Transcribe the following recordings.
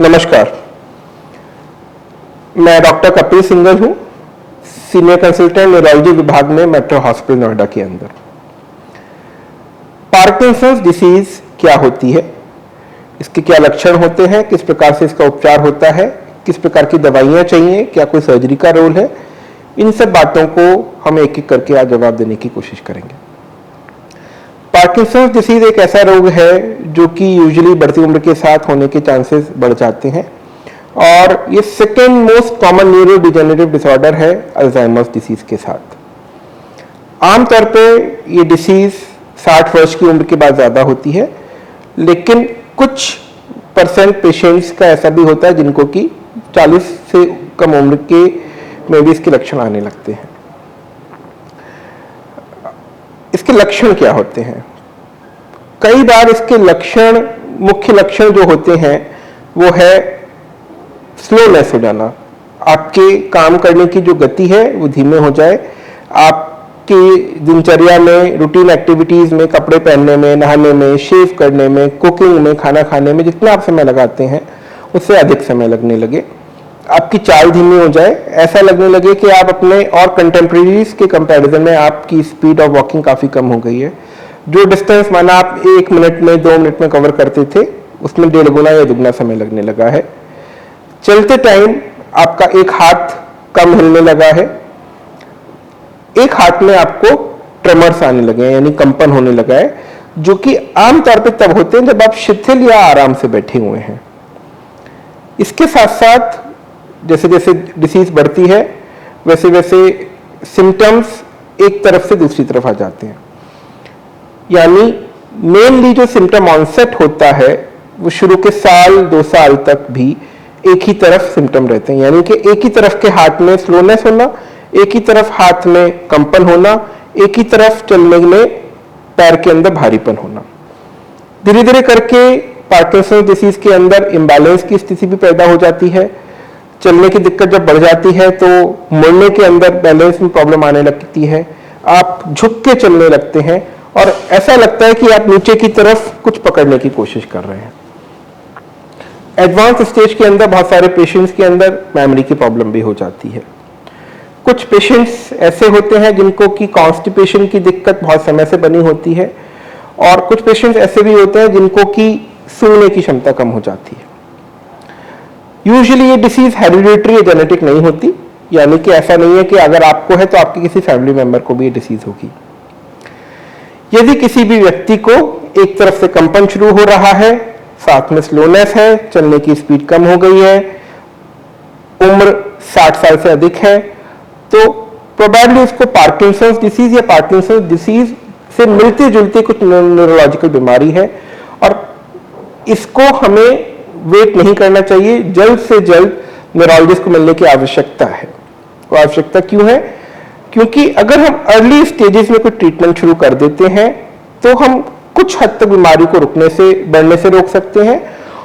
नमस्कार, मैं doctor Kapil single हूं, सीनियर कंसल्टेंट न्यूरोलॉजी विभाग में मेट्रो हॉस्पिटल नोएडा के अंदर। पार्किंसंस डिसीज क्या होती है, इसके क्या लक्षण होते हैं, किस प्रकार से इसका उपचार होता है, किस प्रकार की दवाइयां चाहिए, क्या कोई सर्जरी का रोल है, इन सब बातों को हम एक एक करके आज जवाब देने की कोशिश करेंगे। पार्किंसंस डिसीज एक ऐसा रोग है जो कि यूजुअली बढ़ती उम्र के साथ होने के चांसेस बढ़ जाते हैं और ये second most common neuro degenerative disorder है अल्जाइमर्स डिसीज के साथ। आमतौर पे ये डिसीज 60 वर्ष की उम्र के बाद ज़्यादा होती है, लेकिन कुछ % पेशेंट्स का ऐसा भी होता है जिनको कि 40 से कम उम्र के में भी इसके लक्षण आने लगते हैं। इसके लक्षण क्या होते हैं? कई बार इसके लक्षण, मुख्य लक्षण जो होते हैं वो है स्लोनेस हो जाना, आपके काम करने की जो गति है वो धीमे हो जाए, आपकी दिनचर्या में, रूटीन एक्टिविटीज में, कपड़े पहनने में, नहाने में, शेव करने में, कुकिंग में, खाना खाने में जितना आप समय लगाते हैं उससे अधिक समय लगने लगे, आपकी चाल धीमी हो जाए, ऐसा लगने लगे कि आप अपने और कंटेम्प्रेरीज के कंपैरिजन में आपकी स्पीड ऑफ वॉकिंग काफ़ी कम हो गई है। जो डिस्टेंस माना आप 1 मिनट में, 2 मिनट में कवर करते थे उसमें 1.5 गुना या दुगना समय लगने लगा है। चलते टाइम आपका एक हाथ कम हिलने लगा है, एक हाथ में आपको ट्रेमर्स आने लगे हैं, यानी कंपन होने लगा है, जो कि आमतौर पे तब होते हैं जब आप शिथिल या आराम से बैठे हुए हैं। इसके साथ साथ जैसे जैसे डिसीज बढ़ती है वैसे वैसे सिम्टम्स एक तरफ से दूसरी तरफ आ जाते हैं, यानी मेनली जो सिम्टम ऑनसेट होता है वो शुरू के 1-2 साल तक भी एक ही तरफ सिम्टम रहते हैं, यानी कि एक ही तरफ के हाथ में स्लोनेस होना, एक ही तरफ हाथ में कंपन होना, एक ही तरफ चलने में पैर के अंदर भारीपन होना। धीरे धीरे करके पार्किंसंस डिसीज के अंदर इम्बैलेंस की स्थिति भी पैदा हो जाती है। चलने की दिक्कत जब बढ़ जाती है तो मुड़ने के अंदर बैलेंस में प्रॉब्लम आने लगती है, आप झुक के चलने लगते हैं और ऐसा लगता है कि आप नीचे की तरफ कुछ पकड़ने की कोशिश कर रहे हैं। एडवांस स्टेज के अंदर बहुत सारे पेशेंट्स के अंदर मेमोरी की प्रॉब्लम भी हो जाती है। कुछ पेशेंट्स ऐसे होते हैं जिनको कि कॉन्स्टिपेशन की दिक्कत बहुत समय से बनी होती है और कुछ पेशेंट्स ऐसे भी होते हैं जिनको कि सूंघने की क्षमता कम हो जाती है। यूजुअली ये डिसीज हेरिडिटरी या जेनेटिक नहीं होती, यानी कि ऐसा नहीं है कि अगर आपको है तो आपके किसी फैमिली मेंबर को भी ये डिसीज होगी। यदि किसी भी व्यक्ति को एक तरफ से कंपन शुरू हो रहा है, साथ में स्लोनेस है, चलने की स्पीड कम हो गई है, उम्र 60 साल से अधिक है, तो प्रोबेबली उसको पार्किंसंस डिसीज या पार्किंसंस डिसीज से मिलती जुलती कुछ न्यूरोलॉजिकल बीमारी है और इसको हमें वेट नहीं करना चाहिए, जल्द से जल्द न्यूरोलॉजिस्ट को मिलने की आवश्यकता है। वो आवश्यकता क्यों है? क्योंकि अगर हम अर्ली स्टेजेस में कोई ट्रीटमेंट शुरू कर देते हैं तो हम कुछ हद तक बीमारी को रुकने से, बढ़ने से रोक सकते हैं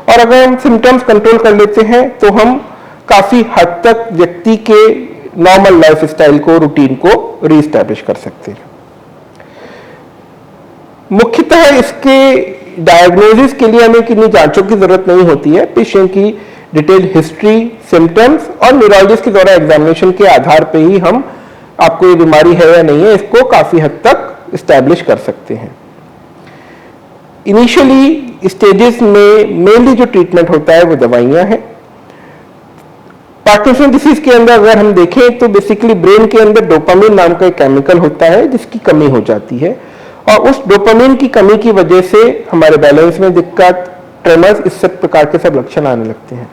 और अगर हम सिम्टम्स कंट्रोल कर लेते हैं तो हम काफी हद तक व्यक्ति के नॉर्मल लाइफ स्टाइल को, रूटीन को रीस्टैब्लिश कर सकते हैं। मुख्यतः इसके डायग्नोसिस के लिए हमें किन्हीं जांचों की जरूरत नहीं होती है। पेशेंट की डिटेल हिस्ट्री, सिम्टम्स और न्यूरोलॉजिस्ट के द्वारा एग्जामिनेशन के आधार पे ही हम आपको ये बीमारी है या नहीं है इसको काफी हद तक एस्टैब्लिश कर सकते हैं। इनिशियली स्टेजेस में मेनली जो ट्रीटमेंट होता है वो दवाइयां हैं। पार्किंसन डिसीज के अंदर अगर हम देखें तो बेसिकली ब्रेन के अंदर डोपामिन नाम का एक केमिकल होता है जिसकी कमी हो जाती है और उस डोपामिन की कमी की वजह से हमारे बैलेंस में दिक्कत, ट्रेमर्स, इस सब प्रकार के सब लक्षण आने लगते हैं।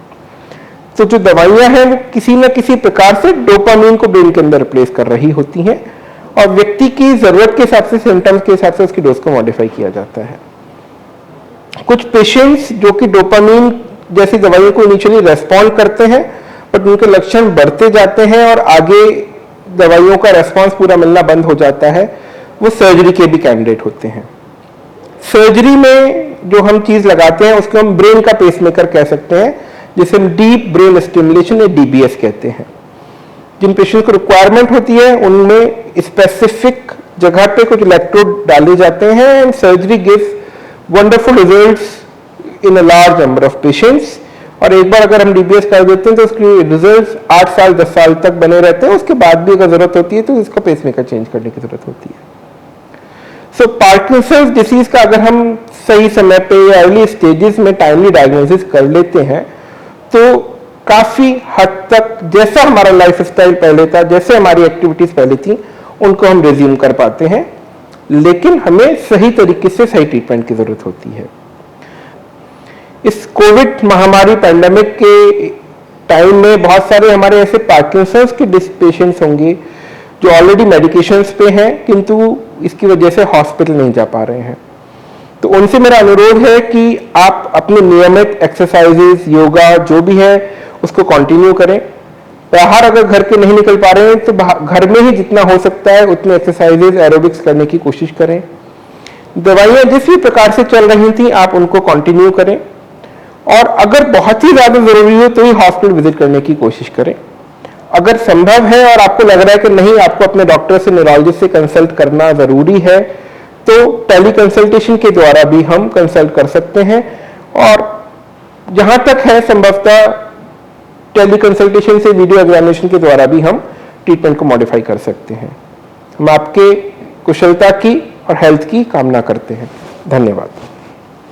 तो जो दवाइयां हैं वो किसी न किसी प्रकार से डोपामिन को ब्रेन के अंदर रिप्लेस कर रही होती हैं और व्यक्ति की जरूरत के हिसाब से, सिम्टम्स के हिसाब से उसकी डोज को मॉडिफाई किया जाता है। कुछ पेशेंट्स जो कि डोपामिन जैसी दवाइयों को इनिशियली रेस्पॉन्ड करते हैं बट उनके लक्षण बढ़ते जाते हैं और आगे दवाइयों का रेस्पॉन्स पूरा मिलना बंद हो जाता है, वो सर्जरी के भी कैंडिडेट होते हैं। सर्जरी में जो हम चीज लगाते हैं उसको हम ब्रेन का पेसमेकर कह सकते हैं, जिसे हम डीप ब्रेन स्टिमुलेशन या डीबीएस कहते हैं। जिन पेशेंट को रिक्वायरमेंट होती है उनमें स्पेसिफिक जगह पे कुछ इलेक्ट्रोड डाले जाते हैं and surgery gives wonderful results in a large number of patients और एक बार अगर हम डीबीएस कर देते हैं तो उसके रिजल्ट्स 8 साल 10 साल तक बने रहते हैं। उसके बाद भी अगर जरूरत होती है तो इसका पेसमेकर चेंज करने की जरूरत होती है। सो पार्किंसंस डिसीज का अगर हम सही समय पे या अर्ली स्टेजेस में टाइमली डायग्नोसिस कर लेते हैं तो काफी हद तक जैसा हमारा लाइफ स्टाइल पहले था, जैसे हमारी एक्टिविटीज पहले थी, उनको हम रिज्यूम कर पाते हैं। लेकिन हमें सही तरीके से सही ट्रीटमेंट की जरूरत होती है। इस कोविड महामारी पैंडेमिक के टाइम में बहुत सारे हमारे ऐसे पार्किंसंस के पेशेंट्स होंगे जो ऑलरेडी मेडिकेशंस पे हैं किंतु इसकी वजह से हॉस्पिटल नहीं जा पा रहे हैं। तो उनसे मेरा अनुरोध है कि आप अपने नियमित एक्सरसाइजेस, योगा जो भी है उसको कंटिन्यू करें। बाहर अगर घर के नहीं निकल पा रहे हैं तो घर में ही जितना हो सकता है उतने एक्सरसाइजेस, एरोबिक्स करने की कोशिश करें। दवाइयां जिस भी प्रकार से चल रही थी आप उनको कंटिन्यू करें और अगर बहुत ही ज्यादा जरूरी हो तो ही हॉस्पिटल विजिट करने की कोशिश करें। अगर संभव है और आपको लग रहा है कि नहीं, आपको अपने डॉक्टर से, न्यूरोलॉजिस्ट से कंसल्ट करना जरूरी है, तो टेली कंसल्टेशन के द्वारा भी हम कंसल्ट कर सकते हैं। और जहां तक है संभवतः टेली कंसल्टेशन से, वीडियो एग्जामिनेशन के द्वारा भी हम ट्रीटमेंट को मॉडिफाई कर सकते हैं। हम आपके कुशलता की और हेल्थ की कामना करते हैं। धन्यवाद।